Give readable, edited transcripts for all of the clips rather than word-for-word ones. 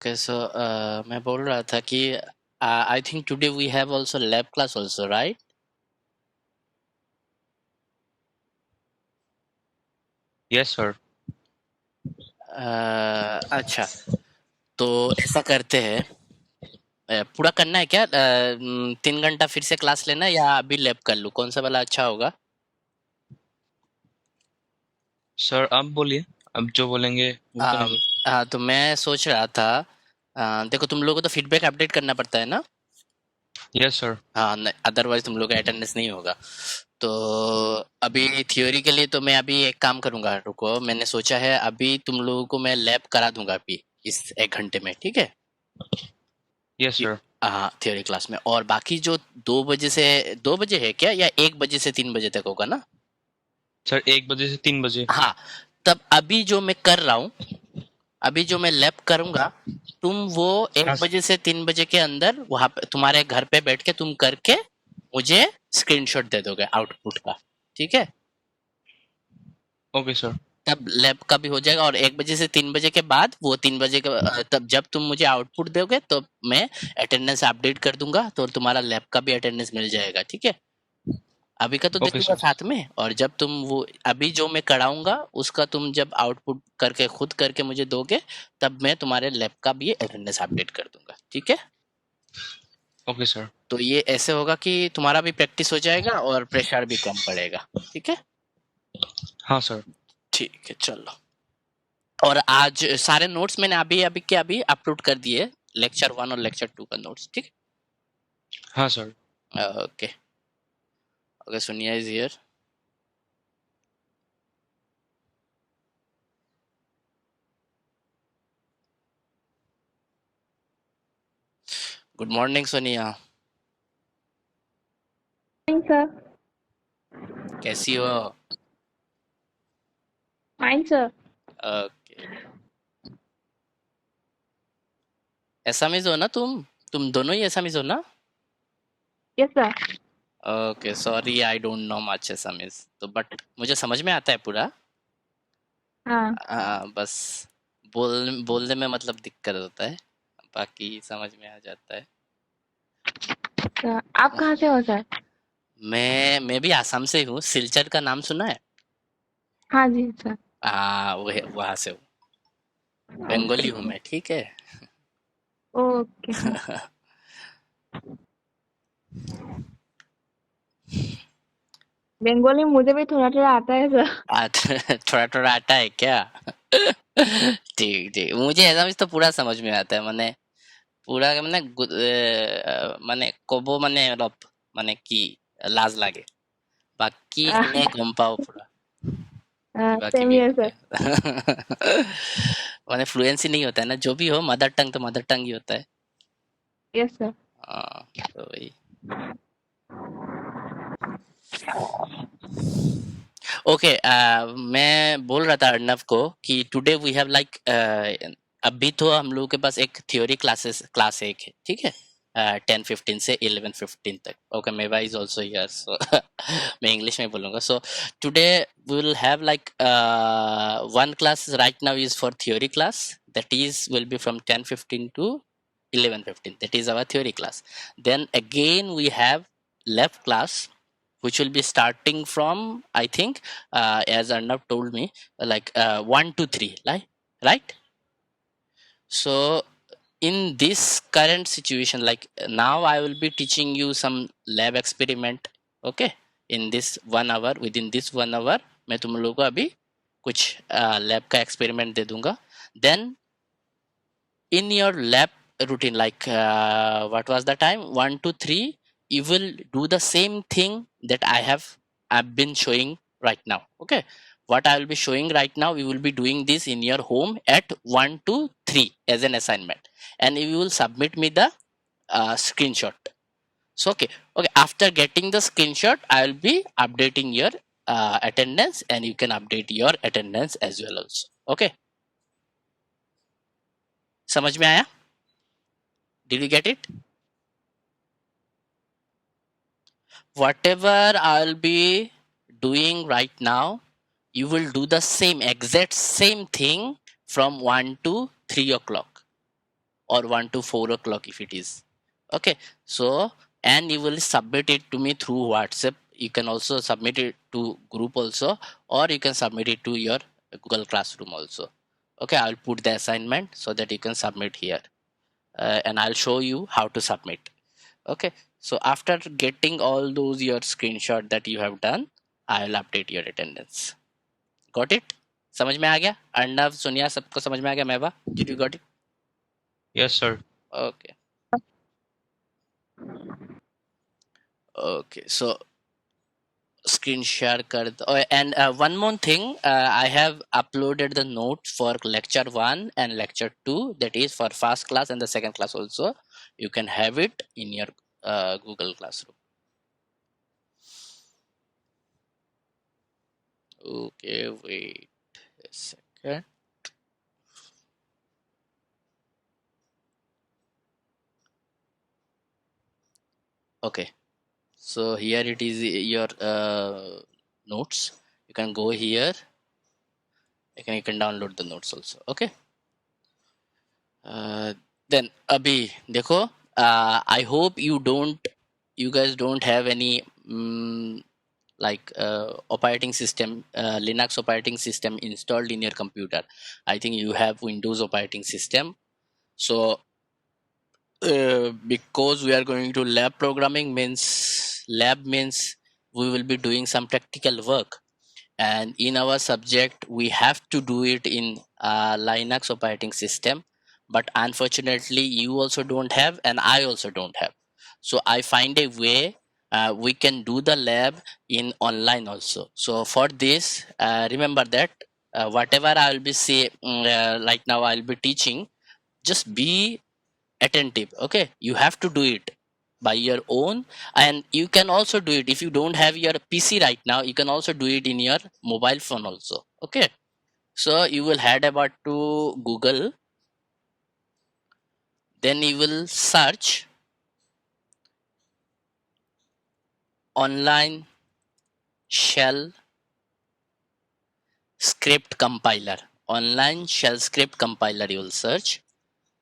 Okay, so मैं बोल रहा था कि I think today we have also lab class also, right? Yes, sir. अच्छा, तो ऐसा करते हैं, पूरा करना है क्या? 3 घंटा फिर से क्लास लेना है या अभी लैब कर लूँ? कौन सा वाला अच्छा होगा? सर आप बोलिए, अब जो बोलेंगे वो हाँ, करेंगे। हाँ, तो मैं सोच रहा था, देखो तुम लोगों को तो फीडबैक अपडेट करना पड़ता है ना? Yes sir. हाँ, अदरवाइज तुम लोग का अटेंडेंस नहीं होगा। तो अभी थ्योरी के लिए तो मैं अभी एक काम करूंगा, रुको, मैंने सोचा है अभी तुम लोगों को मैं लैब करा दूंगा अभी इस 1 घंटे में, ठीक है? Yes sir. हाँ, थ्योरी क्लास में। और बाकी जो 2 बजे से 2 बजे है क्या, या 1 बजे से 3 बजे तक होगा ना? सर 1 बजे से 3 बजे। हाँ, तब अभी जो मैं कर रहा हूँ, अभी जो मैं लैब करूंगा, तुम वो एक हाँ। बजे से 3 बजे के अंदर वहां पे तुम्हारे घर पे बैठ के तुम करके मुझे स्क्रीनशॉट दे दोगे आउटपुट का, ठीक है? Okay sir. तब लैब का भी हो जाएगा, और 1 बजे से 3 बजे के बाद वो 3 बजे के तब जब तुम मुझे आउटपुट दोगे तो मैं अटेंडेंस अपडेट कर दूंगा, तो तुम्हारा लैब का भी अटेंडेंस मिल जाएगा, ठीक है? अभी का तो दे ओके दूंगा सर। साथ में, और जब तुम वो अभी जो मैं कराऊंगा उसका तुम जब आउटपुट करके खुद करके मुझे दोगे, तब मैं तुम्हारे लैब का भी अटेंडेंस अपडेट कर दूंगा, ठीक है? Okay sir. तो ये ऐसे होगा कि तुम्हारा भी प्रैक्टिस हो जाएगा और प्रेशर भी कम पड़ेगा, ठीक है? हाँ सर। ठीक है, चलो। और आज सारे नोट्स मैंने अभी अभी के अभी अपलोड कर दिए, लेक्चर 1 और लेक्चर 2 का नोट्स, ठीक हाँ सर। है? Okay, okay, Sonia is here. Good morning Sonia, Fine, sir. कैसी हो? Fine, sir. ओके, एसामीज हो ना तुम दोनों ही एसामीज हो ना? Yes, sir. Okay, sorry, I don't know much Assamese, तो बट मुझे समझ में आता है पूरा। हाँ, बस बोलने में मतलब दिक्कत होता है, बाकी समझ में आ जाता है। सर। आप कहाँ से हो, सर? मैं भी आसाम से हूँ, सिलचर का नाम सुना है? हाँ जी, सर। वह वहां से हूँ, बंगाली ओके, हूँ मैं, ठीक है? Okay, sir. बंगाली मुझे भी थोड़ा थोड़ा आता है, सर। थोड़ा थोड़ा आता है क्या? ठीक ठीक, मुझे ऐसा तो पूरा समझ में आता है, मैंने पूरा मैंने মানে কব মানে অলপ মানে কি লাজ লাগে, বাকি এনে গম পাও পুরা কিবা सेम কিবি ईयर, হলে। सर। मैंने फ्लुएंसी नहीं होता है ना, जो भी हो मदर टंग तो मदर टंग ही होता है। Yes, sir. तो वही। ओके, मैं बोल रहा था अर्नव को कि टुडे वी हैव लाइक, अभी तो हम लोगों के पास एक थ्योरी क्लास एक है, ठीक है? 10:15 से 11:15 तक। ओके, मेवा इज ऑल्सो हियर, सो मैं इंग्लिश में बोलूंगा। So today we will have like one class right now is for theory class, that is will be from 10:15 to 11:15, that is our theory class. Then again we have left class, which will be starting from, I think, as Arnav told me, like 1 to 3, right? So in this current situation, like now I will be teaching you some lab experiment, okay? In this 1 hour, within this 1 hour मैं तुम लोगों को अभी कुछ lab का experiment दे दूंगा। Then in your lab routine, like what was the time, 1 to 3, you will do the same thing that I've been showing right now, okay? What I will be showing right now, you will be doing this in your home at 1 to 3 as an assignment, and you will submit me the screenshot. So okay, after getting the screenshot I will be updating your attendance, and you can update your attendance as well also, okay? समझ में आया? Did you get it? Whatever I'll be doing right now, you will do the same exact same thing from 1 to 3 o'clock. or 1 to 4 o'clock if it is. Okay, so and you will submit it to me through WhatsApp. You can also submit it to group also, or you can submit it to your Google Classroom also. Okay, I'll put the assignment so that you can submit here, and I'll show you how to submit. Okay, so after getting all those your screenshot that you have done, I'll update your attendance. Got it? समझ में आ गया? अर्णव, सोनिया, सबको समझ में आ गया? मेवा, did you got it? Yes, sir. Okay. Okay, so screen share कर दो. Oh, and one more thing, I have uploaded the notes for lecture 1 and lecture 2, that is for first class and the second class also. You can have it in your Google Classroom. Okay, wait a second. Okay, so here it is your notes. You can go here. You can download the notes also. Okay. Then Abhi, देखो, I hope you guys don't have any like operating system, Linux operating system installed in your computer. I think you have Windows operating system. So because we are going to lab programming, means we will be doing some practical work, and in our subject we have to do it in Linux operating system, but unfortunately you also don't have and I also don't have. So I find a way we can do the lab in online also. So for this, remember that whatever I will be say like now I'll be teaching, just be attentive. Okay, you have to do it by your own, and you can also do it if you don't have your PC right now. You can also do it in your mobile phone also. Okay, so you will head about to Google, then you will search online shell script compiler. Online shell script compiler you will search.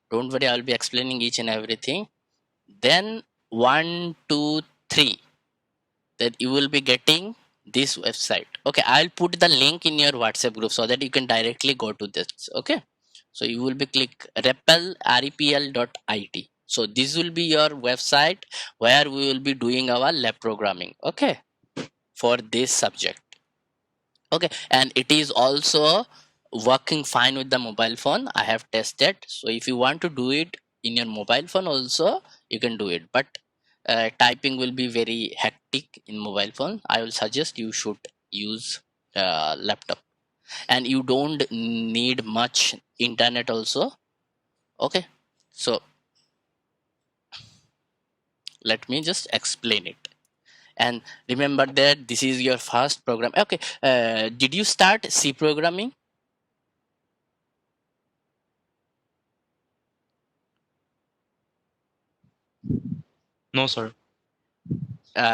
Don't worry, I'll be explaining each and everything. Then 1 2 3, that you will be getting this website. Okay, I'll put the link in your WhatsApp group so that you can directly go to this. Okay, so you will be click repl.it. So this will be your website where we will be doing our lab programming. Okay, for this subject. Okay, and it is also working fine with the mobile phone. I have tested. So if you want to do it in your mobile phone also, you can do it, but typing will be very hectic in mobile phone. I will suggest you should use laptop, and you don't need much internet also. Okay, so let me just explain it, and remember that this is your first program. Okay, did you start C programming? No, sir.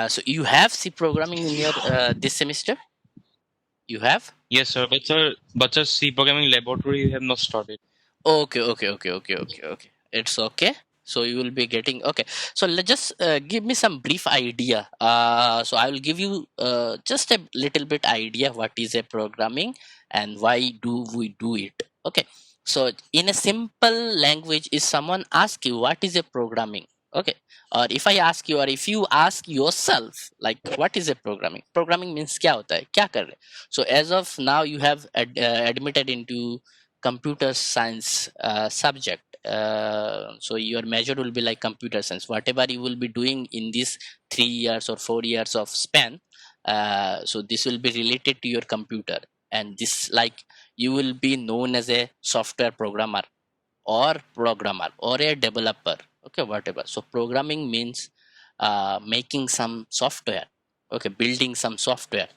So you have C programming in your this semester? You have? Yes, sir. But sir, C programming laboratory have not started. Okay. It's okay. So you will be getting okay. So let just give me some brief idea. So I will give you just a little bit idea what is a programming and why do we do it. Okay. So in a simple language, if someone asks you what is a programming, okay, or if I ask you or if you ask yourself like what is a programming? Programming means क्या होता है? क्या कर रहे? So as of now, you have admitted into computer science subject, so your major will be like computer science. Whatever you will be doing in this 3 years or 4 years of span, so this will be related to your computer, and this like you will be known as a software programmer or a developer. Okay, whatever. So programming means making some software. Okay, building some software,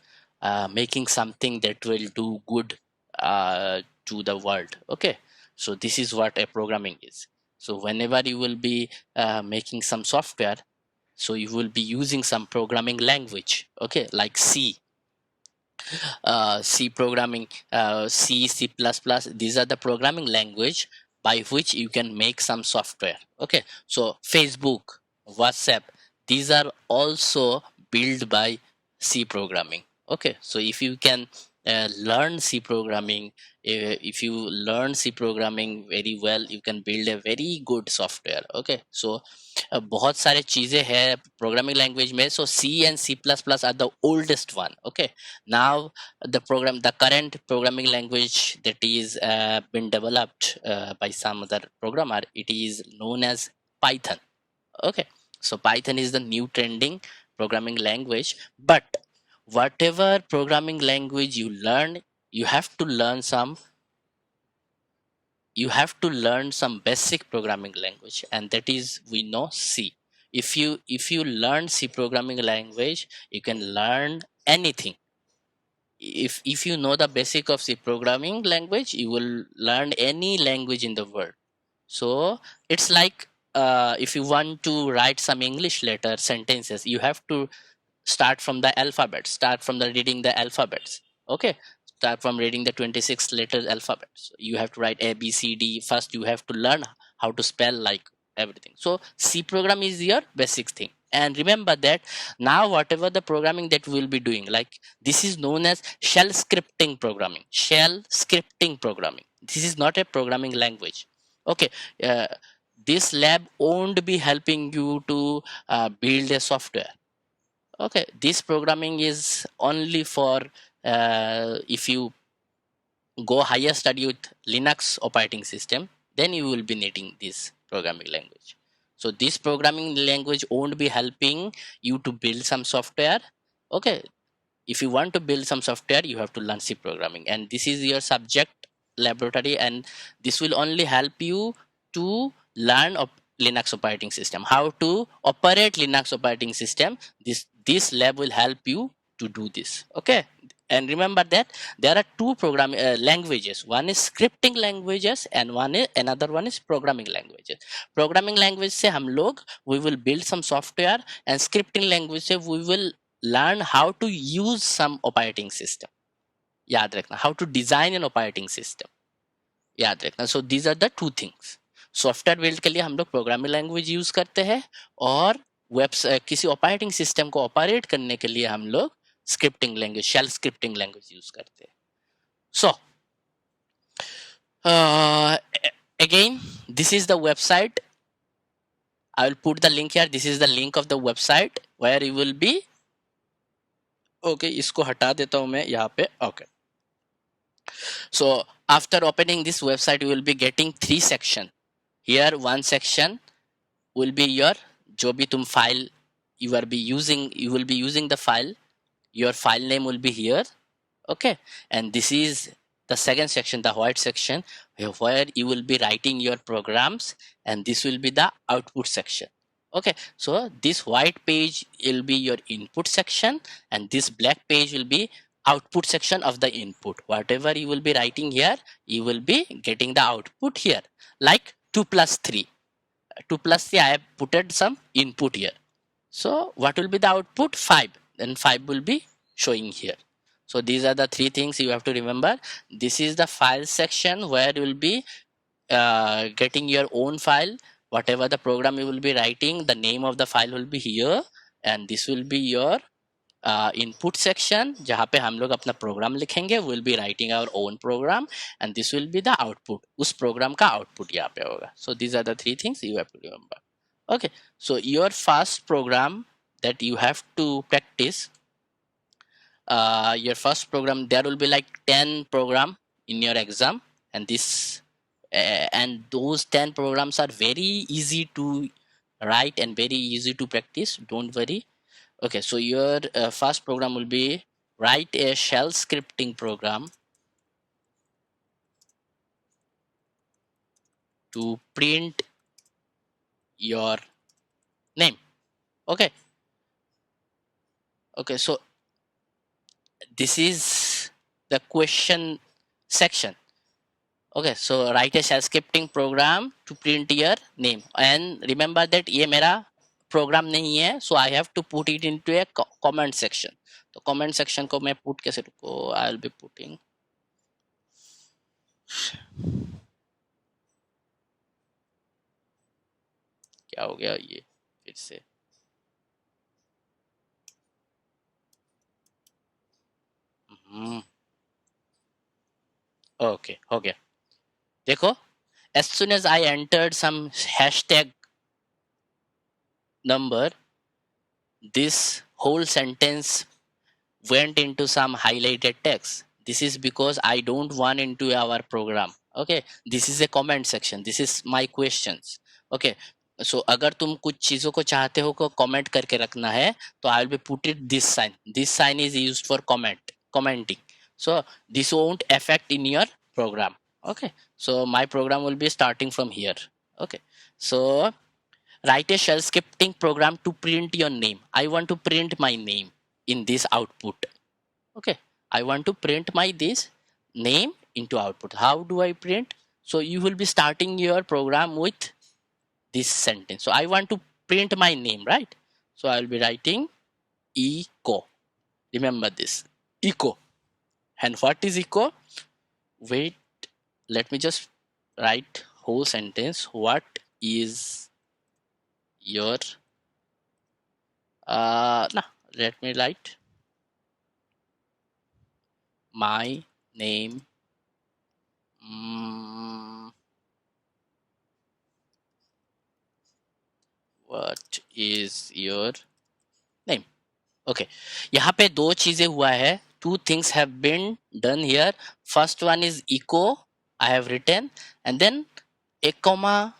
making something that will do good to the world. Okay, so this is what a programming is. So whenever you will be making some software, so you will be using some programming language. Okay, like C, C programming, C++. These are the programming language. by which you can make some software. Okay, so Facebook, WhatsApp, these are also built by C programming. Okay, so if you can learn C programming, if you learn C programming very well, you can build a very good software. Okay, so बहुत सारे चीजें हैं programming language में. So C and C plus plus are the oldest one. Okay, now the current programming language that is been developed by some other programmer, it is known as Python. Okay, so Python is the new trending programming language. But whatever programming language you learn, you have to learn some basic programming language, and that is, we know, C. If you learn C programming language, you can learn anything. If you know the basic of C programming language, you will learn any language in the world. So it's like, if you want to write some English letter sentences, you have to start from the alphabet, start from the reading the alphabets. Okay, start from reading the 26 letters alphabets. You have to write A B C D. First you have to learn how to spell, like everything. So C program is your basic thing. And remember that now whatever the programming that we'll be doing, like, this is known as shell scripting programming. Shell scripting programming, this is not a programming language. Okay, uh, this lab won't be helping you to build a software. Okay, this programming is only for if you go higher study with Linux operating system, then you will be needing this programming language. So this programming language won't be helping you to build some software. Okay, if you want to build some software, you have to learn C programming, and this is your subject laboratory, and this will only help you to learn Linux operating system, how to operate Linux operating system. This lab will help you to do this. Okay, and remember that there are two programming languages. One is scripting languages, and another one is programming languages. Programming language से हम लोग we will build some software, and scripting language से we will learn how to use some operating system. याद रखना, how to design an operating system. याद रखना. So these are the two things. Software build के लिए हम लोग programming language use करते हैं, और किसी ऑपरेटिंग सिस्टम को ऑपरेट करने के लिए हम लोग scripting language, shell scripting language use करते हैं. सो again, this is the website. I will put the link here. This is the link of the website where you will be. Okay, इसको हटा देता हूं मैं यहाँ पे. Okay, so after opening this website, you will be getting 3 section. Here one section will be your जो भी तुम file you will be using the file. Your file name will be here. Okay, and this is the second section, the white section, where you will be writing your programs, and this will be the output section. Okay, so this white page will be your input section, and this black page will be output section of the input. Whatever you will be writing here, you will be getting the output here, like 2 plus 3. 2 plus 3, I have put some input here. So what will be the output? 5. Then 5 will be showing here. So these are the 3 things you have to remember. This is the file section where you will be getting your own file. Whatever the program you will be writing, the name of the file will be here, and this will be your input section, जहाँ पे हम लोग अपना programme लिखेंगे. We'll be writing our own program, and this will be the output. उस programme का output यहाँ पे होगा. So these are the 3 things you have to remember. Okay, so your first program that you have to practice, your first program, there will be like 10 program in your exam, and this and those 10 programs are very easy to write and very easy to practice. Don't worry. Okay, so your first program will be write a shell scripting program to print your name. Okay, okay, so this is the question section. Okay, so write a shell scripting program to print your name, and remember that ये मेरा programme नहीं है, so I have to put it into a comment section. तो comment section को मैं put कैसे, रुको, I will be putting क्या हो गया ये फिर से? ओके, हो गया। देखो, as soon as I entered some hashtag number, this whole sentence went into some highlighted text. This is because I don't want into our program. Okay, this is a comment section, this is my questions. Okay, so अगर तुम कुछ चीजों को चाहते हो को comment करके रखना है तो I will be put it this sign. This sign is used for commenting. So this won't affect in your program. Okay, so my program will be starting from here. Okay, so write a shell scripting program to print your name. I want to print my name in this output. Okay, I want to print my this name into output. How do I print? So you will be starting your program with this sentence. So I want to print my name, right? So I will be writing echo. Remember this, echo. And what is echo? Wait, let me just write whole sentence. What is your let me write my name. What is your name? Okay, यहाँ पे दो चीजें हुआ है. Two things have been done here. First one is echo I have written, and then a comma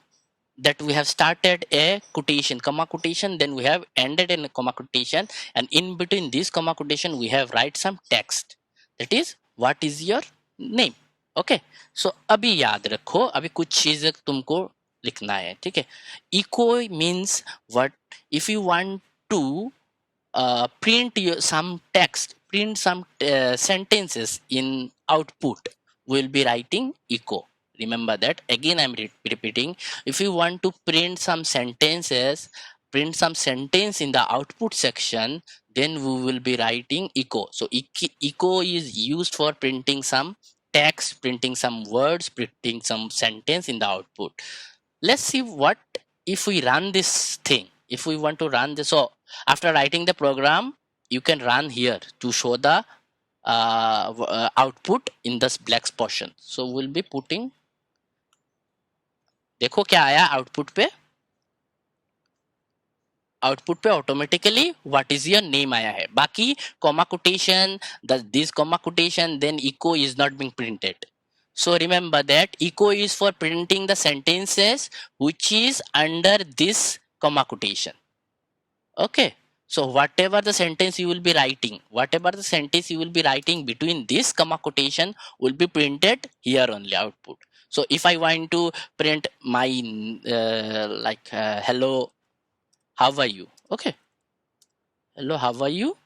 that we have started a quotation, comma quotation, then we have ended in a comma quotation, and in between this comma quotation we have write some text, that is what is your name. Okay, so अभी याद रखो, अभी कुछ चीजें तुमको लिखना है, ठीक है. Echo means what? If you want to print some text, print some sentences in output, we'll be writing echo. Remember that. Again, I'm repeating. If you want to print some sentences, print some sentence in the output section, then we will be writing echo. So echo is used for printing some text, printing some words, printing some sentence in the output. Let's see what if we run this thing. If we want to run this, so after writing the program, you can run here to show the output in this black portion. So we'll be putting, देखो क्या आया output पे. Output पे automatically what is your name आया है. बाकी comma quotation, this comma quotation, then echo is not being printed. So remember that echo is for printing the sentences which is under this comma quotation. Okay, so whatever the sentence you will be writing, whatever the sentence you will be writing between this comma quotation will be printed here only output. So if I want to print my hello, how are you? Okay, hello, how are you?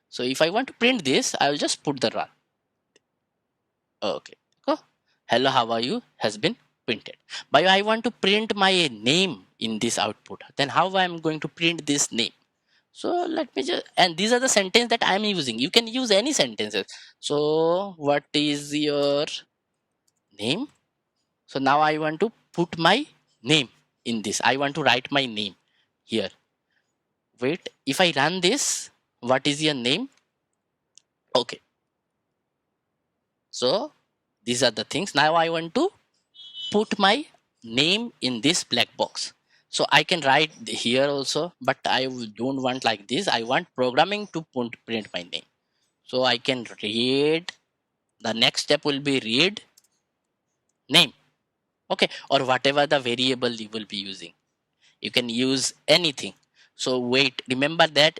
So if I want to print this, I will just put the run. Okay, cool. Hello, how are you has been printed. But I want to print my name in this output. Then how I am going to print this name? So let me just, and these are the sentences that I am using. You can use any sentences. So what is your name? So now I want to put my name in this. I want to write my name here. Wait, if I run this, what is your name? Okay. So these are the things. Now I want to put my name in this black box. So I can write here also, but I don't want like this. I want programming to print my name. So I can read, the next step will be read name. Okay, or whatever the variable you will be using. You can use anything. So wait, remember that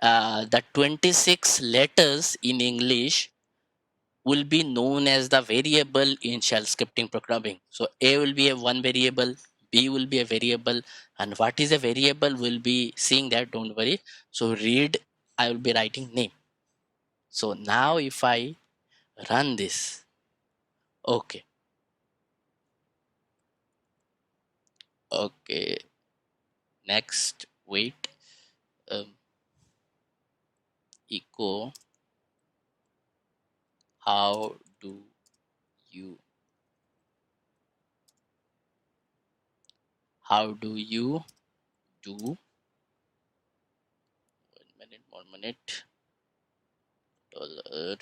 the 26 letters in English will be known as the variable in shell scripting programming. So A will be a one variable, B will be a variable, and what is a variable will be seeing that, don't worry. So read, I will be writing name. So now if I run this, okay. Okay, next, wait, echo, how do you 2 1 minute, 1 minute, dollar.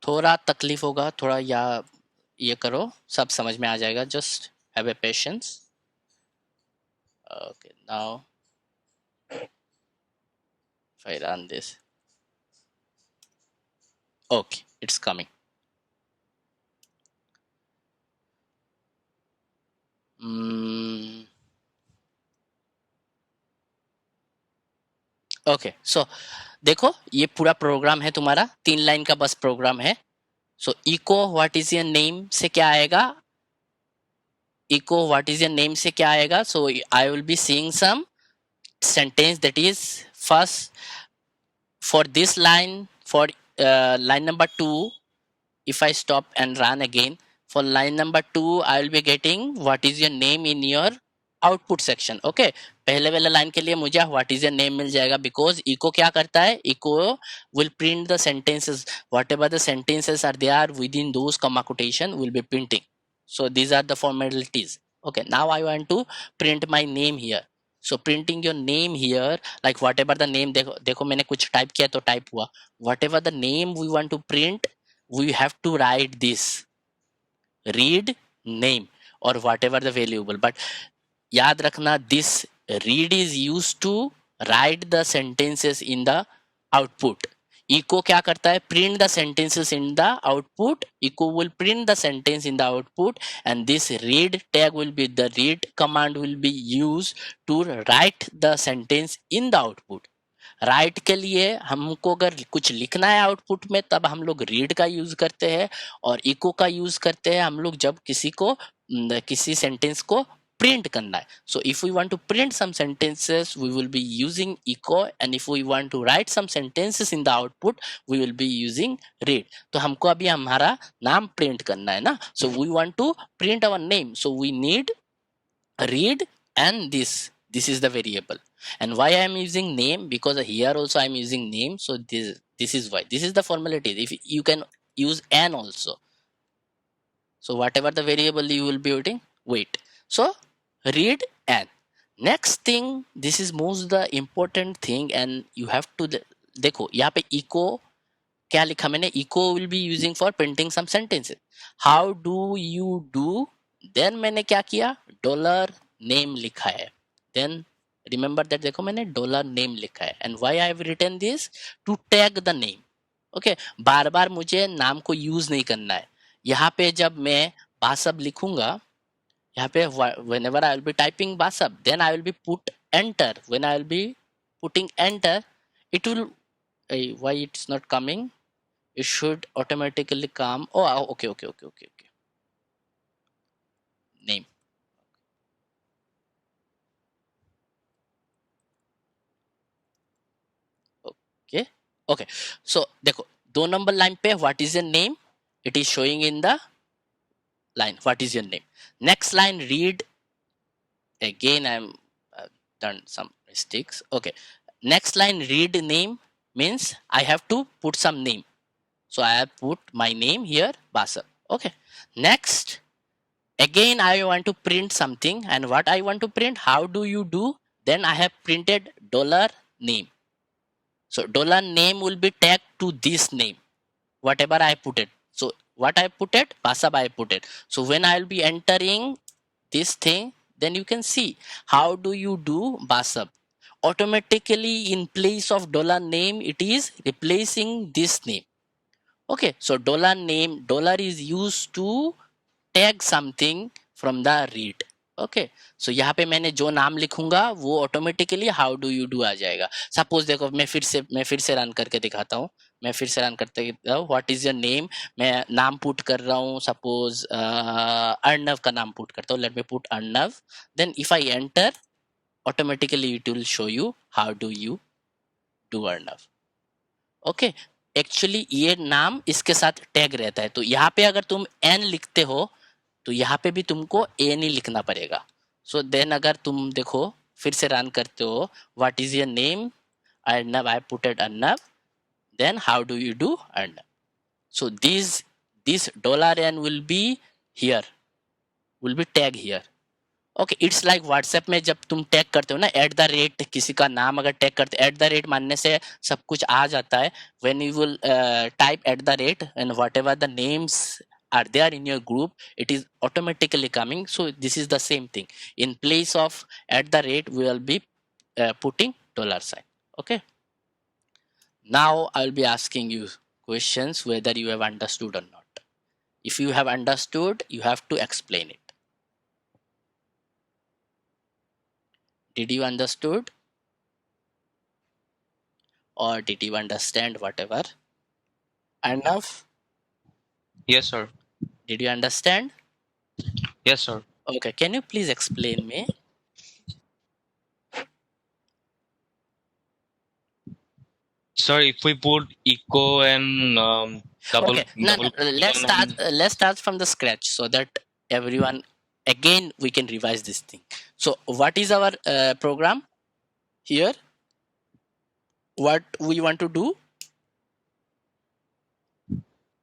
थोड़ा तकलीफ होगा, थोड़ा या ये करो, सब समझ में आ जाएगा. Just have a patience. Okay, now if I run this, okay, it's coming. Okay, so देखो ये पूरा प्रोग्राम है तुम्हारा, 3 लाइन का बस प्रोग्राम है. So echo what is your name से क्या आएगा, echo what is your name से क्या आएगा. So I will be seeing some sentence that is first for this line, for line number 2. If I stop and run again, for line number 2 I will be getting what is your name in your output section. okay, पहले वाले line के लिए मुझे what is your name मिल जाएगा, because echo क्या करता है, echo will print the sentences, whatever the sentences are there within those comma quotation will be printing. So these are the formalities. okay, now I want to print my name here. So printing your name here, like whatever the name, देखो मैंने कुछ type किया तो type हुआ. whatever the name we want to print, we have to write this read name or whatever the variable. but याद रखना, this read is used to write the sentences in the output. echo क्या करता है, print the sentences in the output. echo will print the sentence in the output, and this read tag will be, the read command will be used to write the sentence in the output. Right के लिए हमको अगर कुछ लिखना है output में, तब हम लोग रीड का यूज करते हैं, और इको का यूज करते हैं हम लोग जब किसी सेंटेंस को प्रिंट करना है. So if we want to print some sentences we will be using echo, and if we want to write some sentences in the output we will be using read. तो हमको अभी हमारा नाम print करना है ना, so we want to print our name, so we need read and this is the variable. And why I am using name, because here also I am using name. So this is why, this is the formality. If you can use an also, so whatever the variable you will be using, wait, so read an. next thing, this is most the important thing, and you have to देखो यहाँ पे echo क्या लिखा मैंने, echo will be using for printing some sentences. how do you do, then मैंने क्या किया, dollar name लिखा है. then remember that, देखो मैंने डॉलर नेम लिखा है. and why I have written this, to tag the name. okay, बार बार मुझे नाम को यूज नहीं करना है. यहाँ पे जब मैं बासब लिखूंगा, यहाँ पे whenever I will be typing Basab, then I will be put enter. when I will be putting enter, it will why it's not coming, it should automatically come. oh okay, name. okay, so देखो 2 number line पे what is your name, it is showing in the line what is your name. next line read, again I'm done some mistakes. okay, next line read name means I have to put some name, so I have put my name here, Basar. okay, next again I want to print something, and what I want to print, how do you do, then I have printed dollar name. so dollar name will be tagged to this name, whatever I put it. so what I put it, Basab I put it. so when I will be entering this thing, then you can see how do you do Basab. automatically in place of dollar name, it is replacing this name. okay, so dollar name, dollar is used to tag something from the read. Okay, so यहाँ पे मैंने जो नाम लिखूंगा वो automatically how do you do आ जाएगा. Suppose देखो मैं फिर से रन करके दिखाता हूँ. मैं फिर से रन करते हूँ. व्हाट इज योर नेम, मैं नाम पुट कर रहा हूँ, सपोज अर्णव का नाम पुट करता हूँ. Let me put Arnav. Then if I enter, automatically it will show you how do you do Arnav. Okay, actually ये नाम इसके साथ टैग रहता है. तो यहाँ पे अगर तुम एन लिखते हो तो यहाँ पे भी तुमको ए नहीं लिखना पड़ेगा. सो देन अगर तुम देखो फिर से रन करते हो, what is your name, Arnav, I put it Arnav, then how do you do Arnav. So this $n will be here, will be tag here. Okay, it's like WhatsApp में जब तुम टैग करते हो ना, एट द रेट, किसी का नाम अगर टैग करते एट द रेट मानने से सब कुछ आ जाता है. When you will type at the rate and what ever the names are there in your group, it is automatically coming. So this is the same thing. In place of at the rate, we will be putting $sign. Okay, now I'll be asking you questions whether you have understood or not. If you have understood, you have to explain it. Did you understood, or did you understand whatever? Enough? Yes, sir. Did you understand? Yes, sir. Okay, can you please explain me? Sir, if we put echo and double, Okay, no, double let's start from the scratch so that everyone, again we can revise this thing. So what is our program here? What we want to do?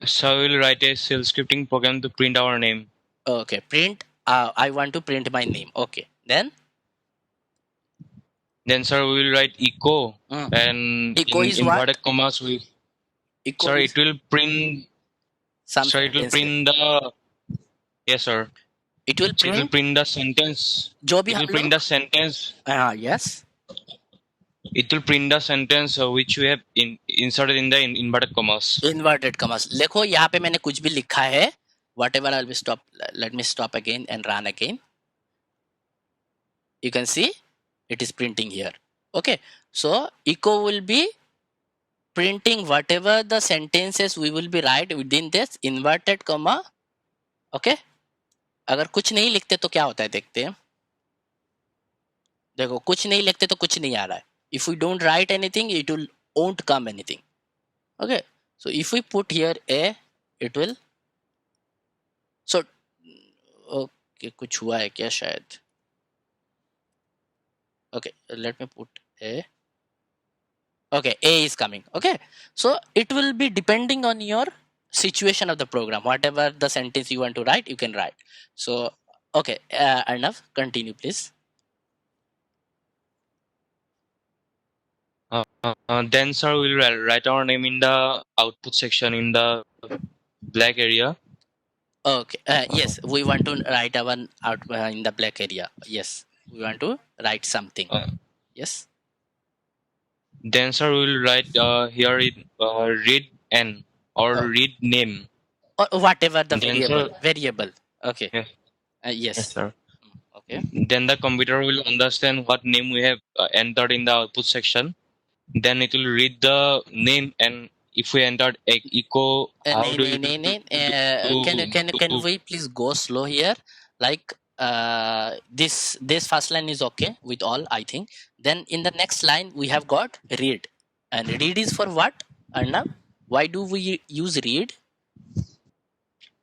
So we'll write a shell scripting program to print our name. Okay, print. I want to print my name. Okay, then Sir, we will write echo and echo in is inverted what? commas we. Echo Sir, is it will print. some Sir, it will sentence. print the. Yes, sir. It will So it will print print the sentence. जो भी It हम will print लोग the sentence. yes. It will print the sentence which we have inserted in the inverted commas. Inverted commas. देखो यहाँ पे मैंने कुछ भी लिखा है. Whatever, I'll be stop. Let me stop again and run again. You can see it is printing here. Okay, so echo will be printing whatever the sentences we will be write within this inverted comma. Okay, अगर कुछ नहीं लिखते तो क्या होता है देखते हैं. देखो कुछ नहीं लिखते तो कुछ नहीं आ रहा है. If we don't write anything, it will won't come anything. Okay, so if we put here a, it will. So okay, कुछ हुआ है क्या शायद. Okay, let me put a. Okay, a is coming. Okay, so it will be depending on your situation of the program. Whatever the sentence you want to write, you can write. So okay, enough. Continue, please. Then, sir, we'll write our name in the output section in the black area. Okay, yes, we want to write our out in the black area. Yes, we want to write something. Yes. Then, sir, we'll write here in read n or read name. Or whatever the Then, variable. sir, Variable. Okay. yes. Yes. Yes, sir. Okay. Then the computer will understand what name we have entered in the output section. Then it will read the name, and if we entered echo, how do you can we please go slow here? Like this first line is okay with all, I think. Then in the next line we have got read, and read is for what? Arnav, why do we use read?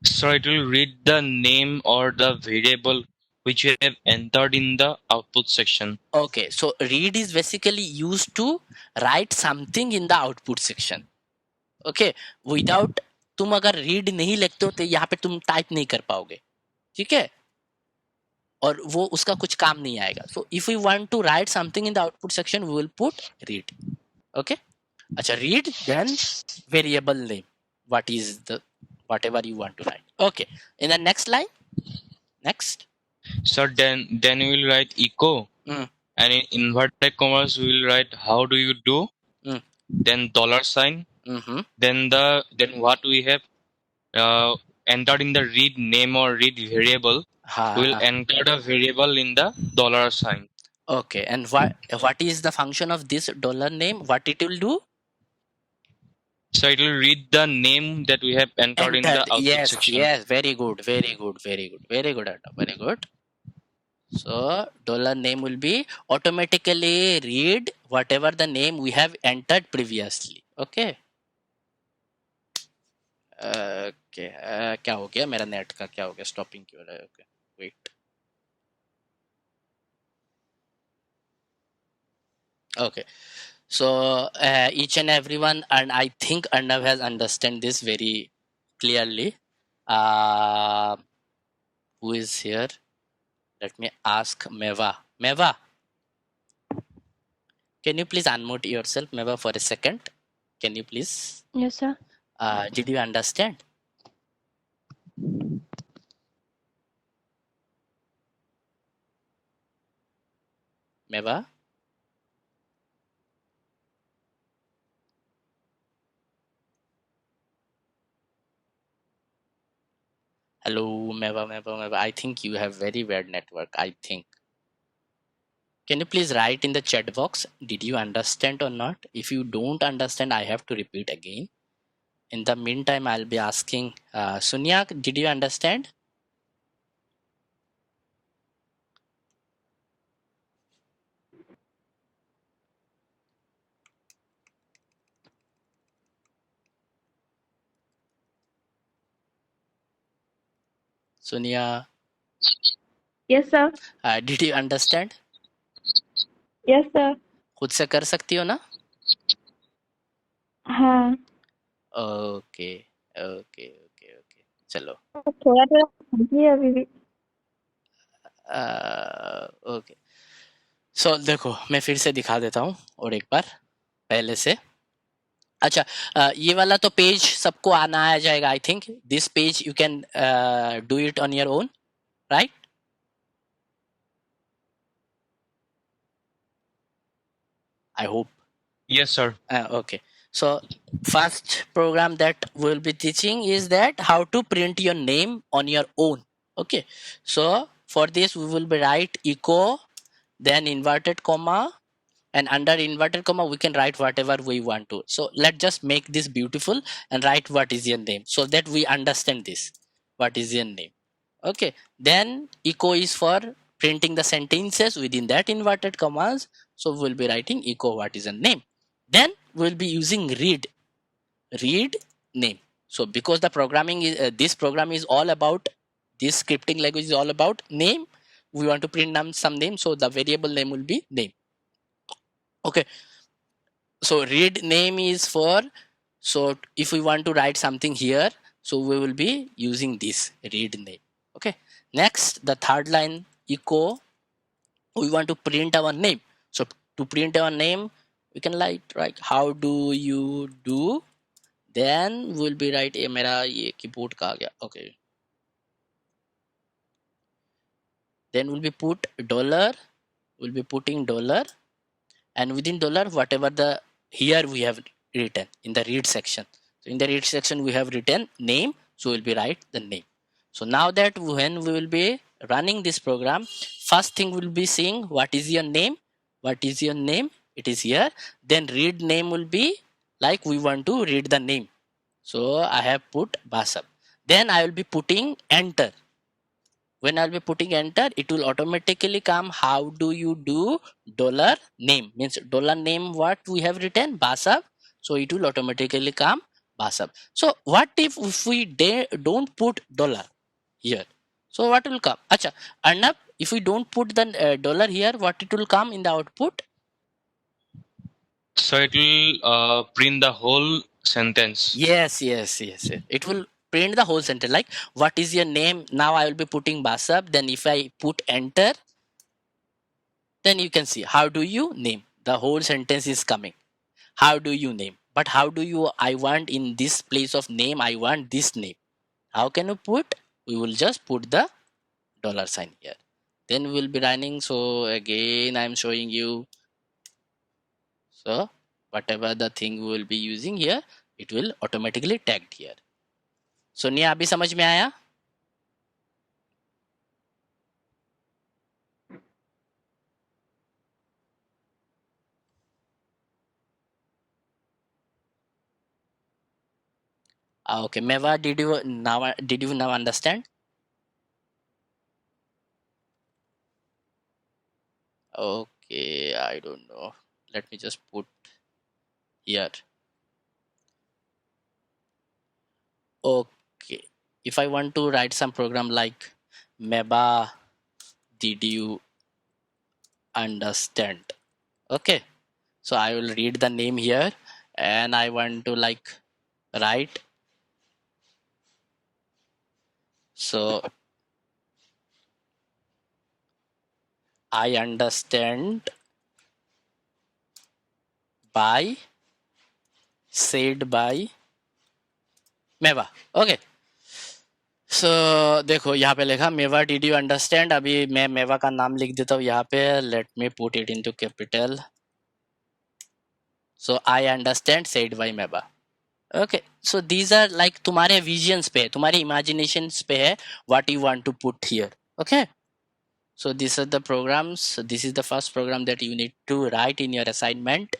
So it will read the name or the variable which you have entered in the output section. Okay, so read is basically used to write something in the output section. Okay, without तुम अगर read नहीं लिखते हो तो यहाँ पे तुम type नहीं कर पाओगे. ठीक है, और वो उसका कुछ काम नहीं आएगा. So if we want to write something in the output section, we will put read. Okay, अच्छा, read, then variable name, what is the whatever you want to write. Okay, in the next line, next. So then we will write echo, and in inverted commas we will write how do you do, then $sign, then what we have entered in the read name or read variable, we will enter the variable in the $sign. Okay, and what is the function of this $name? What it will do? So it will read the name that we have entered in the output section. Yes, very good, very good, very good, very good, Arnav, very good. So $name will be automatically read whatever the name we have entered previously. Okay. Okay, क्या हो गया मेरा net का, क्या हो गया, stopping क्यों रहा है? Okay, wait. Okay, so each and everyone, and I think Arnav has understand this very clearly. Who is here? Let me ask Meva. Meva, can you please unmute yourself, Meva, for a second? Can you please? Yes, sir. Did you understand? Meva? Hello, Meva. I think you have very bad network, I think. Can you please write in the chat box, did you understand or not? If you don't understand, I have to repeat again. In the meantime, I'll be asking, Sunya, did you understand? Sunya, Yes, sir. did you understand? Yes, sir. खुद से कर सकती हो ना? हाँ okay okay okay okay चलो थोड़ा थोड़ा समझिए अभी भी। ओके सो देखो मैं फिर से दिखा देता हूँ और एक बार पहले से। अच्छा ये वाला तो पेज सबको आना आ जाएगा। I think this page you can do it on your own, right? I hope. Yes, sir. Okay. So first program that we'll be teaching is that how to print your name on your own. Okay. So for this we will be write echo, then inverted comma, and under inverted comma we can write whatever we want to. So let's just make this beautiful and write what is your name so that we understand this. What is your name? Okay. Then echo is for printing the sentences within that inverted commas. So we'll be writing echo what is a name. Then we'll be using read name. So because the programming is this program is all about, this scripting language is all about name, we want to print some name, so the variable name will be name. Okay, so read name is for, so if we want to write something here, so we will be using this read name. Okay, next the third line echo, we want to print our name. So to print our name we can like how do you do, then we'll be write ये मेरा ये keyboard कहाँ गया? Okay, then we'll be put dollar, we'll be putting dollar, and within dollar whatever the here we have written in the read section. So in the read section we have written name, so we'll be write the name. So now that when we will be running this program, first thing we'll be seeing what is your name, what is your name, it is here. Then read name will be like we want to read the name, so I have put Basab. Then I will be putting enter. When I'll be putting enter, it will automatically come how do you do dollar name, means dollar name what we have written Basab, so it will automatically come Basab. So what if we don't put dollar here, so what will come? Acha, Arnab, if we don't put the dollar here, what it will come in the output? So it will print the whole sentence. Yes. It will print the whole sentence like what is your name. Now I will be putting Basab, then if I put enter, then you can see how do you name, the whole sentence is coming. How do you name, but how do you, I want in this place of name I want this name, how can you put? We will just put the dollar sign here, then we will be running. So again I'm showing you, so whatever the thing we will be using here, it will automatically tagged here. Sonia अभी समझ में आया? Okay, Meva, did you now understand? Okay, I don't know. Let me just put here. Okay, if I want to write some program like Meba, did you understand? Okay, so I will read the name here and I want to like write So I understand by said by मेवा. Okay so देखो यहाँ पे लिखा मेवा did you understand. अभी मैं मेवा का नाम लिख देता हूँ यहाँ पे. Let me put it into capital. So I understand said by मेवा. Okay so these are like तुम्हारे विजन्स पे, तुम्हारे इमेजिनेशन पे है what you want to put here. Okay so these are the programs. This is the first program that you need to write in your assignment,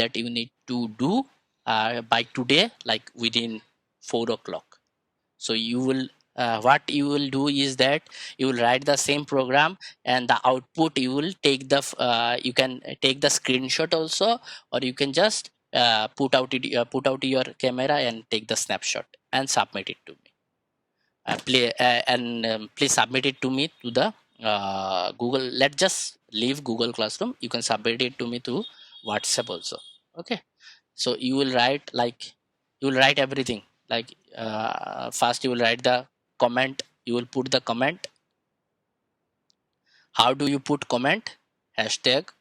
that you need to do by today, like within 4 o'clock. So you will what you will do is that you will write the same program, and the output you will take the you can take the screenshot also, or you can just put out your camera and take the snapshot and submit it to me. Please submit it to me to the Google. Let's just leave Google Classroom. You can submit it to me to WhatsApp also. Okay, so you will write everything. Like first you will write the comment. You will put the comment. How do you put comment? Hashtag.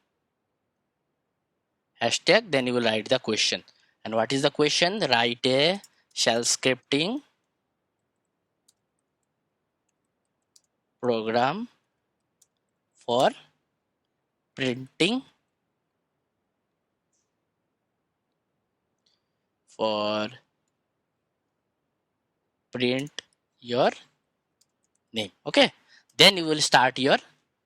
Then you will write the question. And what is the question? Write a shell scripting program for printing print your name. Okay, then you will start your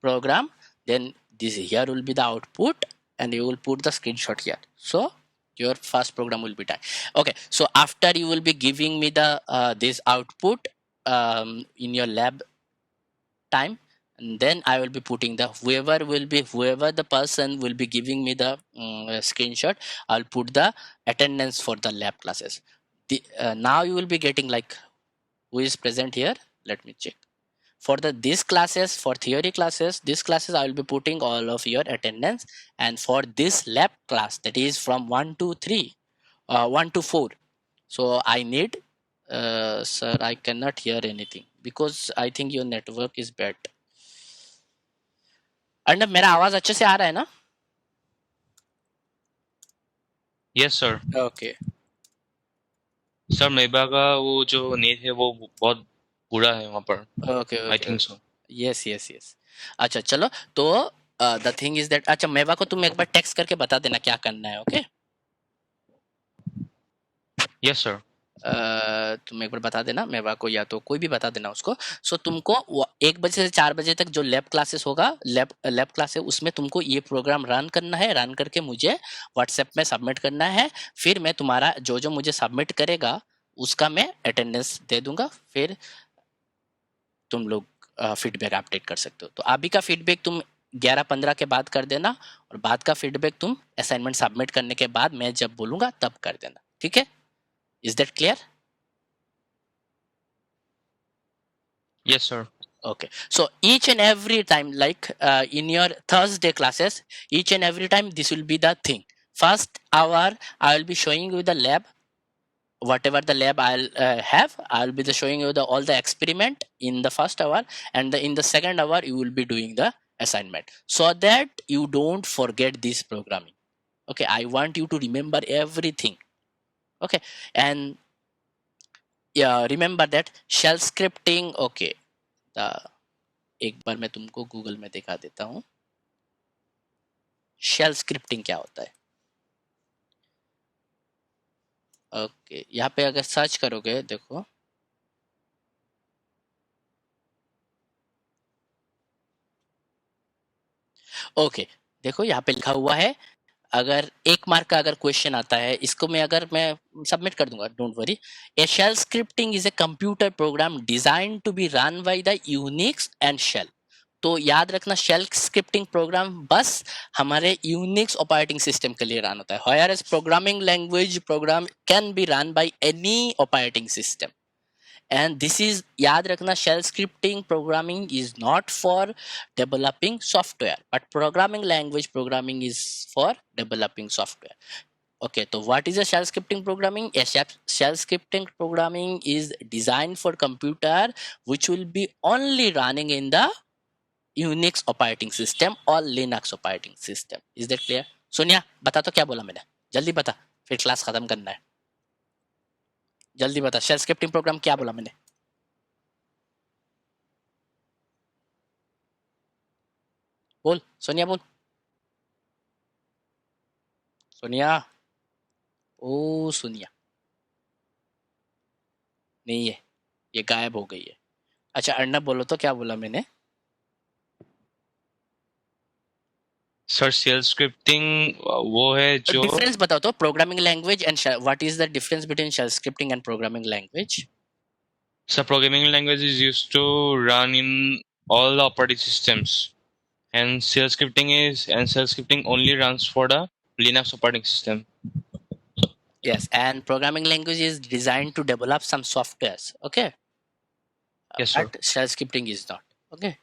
program. Then this here will be the output, and you will put the screenshot here. So your first program will be done. Okay, so after you will be giving me the this output in your lab time, and then I will be putting the whoever the person will be giving me the screenshot, I'll put the attendance for the lab classes. Now you will be getting like who is present here. Let me check. For these classes, for theory classes, these classes I will be putting all of your attendance, and for this lab class, that is from 1 to 3 1 to 4, so I need sir, I cannot hear anything because I think your network is bad. And मेरा आवाज अच्छे से आ रहा है ना? Yes sir. Okay sir मेबा का वो जो नेट है वो बहुत बुरा है वहाँ पर. Okay I think so. Yes yes yes. अच्छा चलो, तो द थिंग इज दैट, अच्छा मेवा को तुम एक बार टेक्स्ट करके बता देना क्या करना है. Okay yes sir. तुम एक बार बता देना मेवा को, या तो कोई भी बता देना उसको. सो तुमको 1 बजे से 4 बजे तक जो लैब क्लासेस होगा, लैब क्लास है, उसमें तुमको ये प्रोग्राम रन करना है. रन करके मुझे व्हाट्सएप में सबमिट करना है. फिर मैं तुम्हारा जो मुझे सबमिट करेगा उसका मैं अटेंडेंस दे दूंगा. फिर तुम लोग फीडबैक अपडेट कर सकते हो. तो अभी का फीडबैक तुम 11-15 के बाद कर देना, और बाद का फीडबैक तुम असाइनमेंट सबमिट करने के बाद मैं जब बोलूंगा तब कर देना. ठीक है? Is that clear? Yes, sir. Okay. So each and every time, like in your Thursday classes, each and every time this will be the thing. First hour, I will be showing you the lab. Whatever the lab I'll have, I'll be showing you all the experiment in the first hour, and in the second hour, you will be doing the assignment, so that you don't forget this programming. Okay. I want you to remember everything. Okay, and yeah, remember that shell scripting. Okay, एक बार मैं तुमको Google में दिखा देता हूँ shell scripting क्या होता है. ओके, यहाँ पे अगर सर्च करोगे, देखो ओके, देखो यहाँ पे लिखा हुआ है. अगर 1 मार्क का अगर क्वेश्चन आता है, इसको मैं सबमिट कर दूंगा, don't worry. A shell scripting is a computer program design to be run by the Unix and shell. तो याद रखना, शेल स्क्रिप्टिंग प्रोग्राम बस हमारे यूनिक्स ऑपरेटिंग सिस्टम के लिए रन होता है. Whereas programming language program can be run by any operating system. And this is, याद रखना, shell scripting programming is not for developing software, but programming language programming is for developing software. Okay, so what is a shell scripting programming? A shell scripting programming is designed for computer which will be only running in the Unix operating system or Linux operating system. Is that clear? Sonia बता तो क्या बोला मैंने, जल्दी बता, फिर class खत्म करना है, जल्दी बता, शेल स्क्रिप्टिंग प्रोग्राम क्या बोला मैंने? बोल सोनिया, बोल सोनिया, ओ सोनिया नहीं है, ये गायब हो गई है। अच्छा अर्णब बोलो तो क्या बोला मैंने? सर शेल स्क्रिप्टिंग वो है जो डिफरेंस बताओ तो, programming language and what is the difference between shell scripting and programming language? So programming language is used to run in all the operating systems, and shell scripting only runs for the Linux operating system. Yes, and programming language is designed to develop some softwares. Okay. Yes, sir. But shell scripting is not. Okay.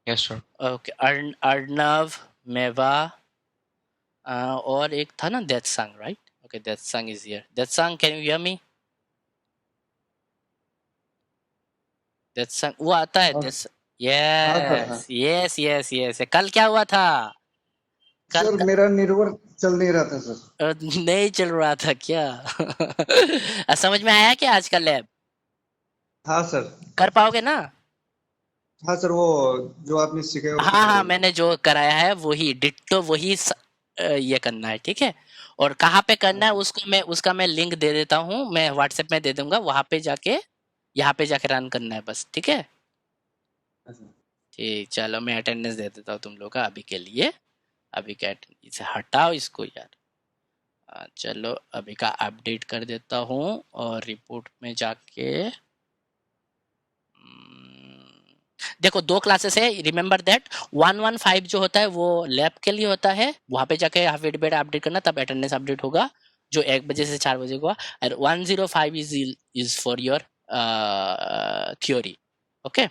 Yes, sir. Okay. Arnav, Meva, और एक था ना Death Sang, right? Okay, Death Sang is here. Death Sang, can you hear me? Death Sang, वो आता है Death. Yes, yes, yes, yes. कल क्या हुआ था? सर मेरा नेटवर्क चल नहीं रहा था सर। नहीं चल रहा था क्या? समझ में आया क्या आज का लैब? हाँ सर। कर पाओगे ना? हाँ सर, वो जो आपने सिखाया, हाँ मैंने जो कराया है वही डिट्टो वही ये करना है, ठीक है? और कहाँ पे करना है उसका मैं लिंक दे देता हूँ, मैं व्हाट्सएप में दे दूंगा, वहां पे जाके यहाँ पे जाके रन करना है बस, ठीक है? ठीक, चलो मैं अटेंडेंस दे देता हूँ तुम लोग का अभी के लिए। अभी का इसे हटाओ इसको यार। चलो अभी का अपडेट कर देता हूँ और रिपोर्ट में जाके देखो 2 क्लासेस है, रिमेंबर दैट 115 जो होता है वो लैब के लिए होता है, वहां पे जाके हाफिडेविट अपडेट करना, तब अटेंडेंस अपडेट होगा जो 1 बजे से 4 बजे होगा। और 105 is for your theory. Okay,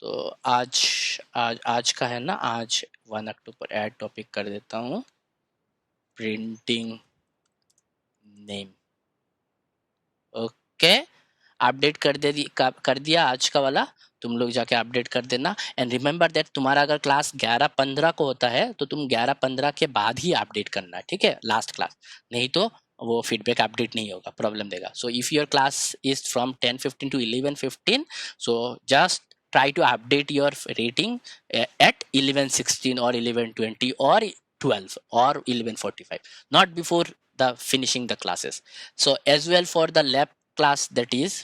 तो आज का है ना, आज 1 अक्टूबर ऐड टॉपिक कर देता हूँ, प्रिंटिंग नेम। ओके, अपडेट कर दिया आज का वाला, तुम लोग जाके अपडेट कर देना। एंड रिमेंबर दैट तुम्हारा अगर क्लास 11-15 को होता है तो तुम 11-15 के बाद ही अपडेट करना है, ठीक है? लास्ट क्लास, नहीं तो वो फीडबैक अपडेट नहीं होगा, प्रॉब्लम देगा। So if your class is from 10:15 to 11:15, so just try to update your rating at 11:16 or 11:20 or 12 or 11:45, not before the finishing the classes. So as well for the lab class, that is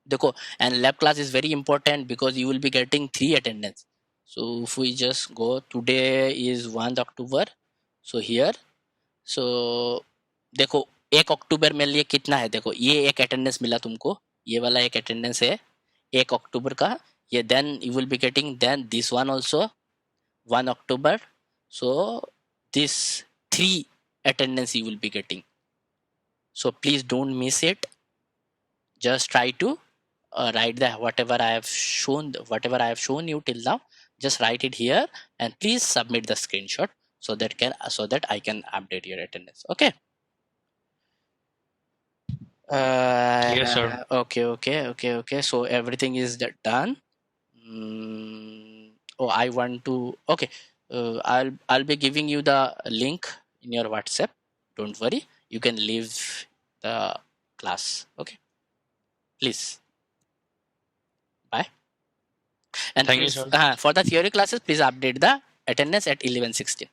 देखो, and lab class is very important because you will be getting 3 attendance. So if we just go, today is 1 October, so here, so देखो 1 अक्टूबर में लिए कितना है, देखो ये एक attendance मिला तुमको, ये वाला एक अटेंडेंस है 1 अक्टूबर का, ये then you will be getting then this one also 1 October, so this 3 attendance you will be getting. So please don't miss it, just try to write the whatever I have shown you till now, just write it here and please submit the screenshot so that I can update your attendance. Okay. Yes, sir. Okay. So everything is done. Oh, I want to. Okay. I'll be giving you the link in your WhatsApp. Don't worry. You can leave the class. Okay. Please. Bye. And Thank you, please, sir. for the theory classes, please update the attendance at 11:16.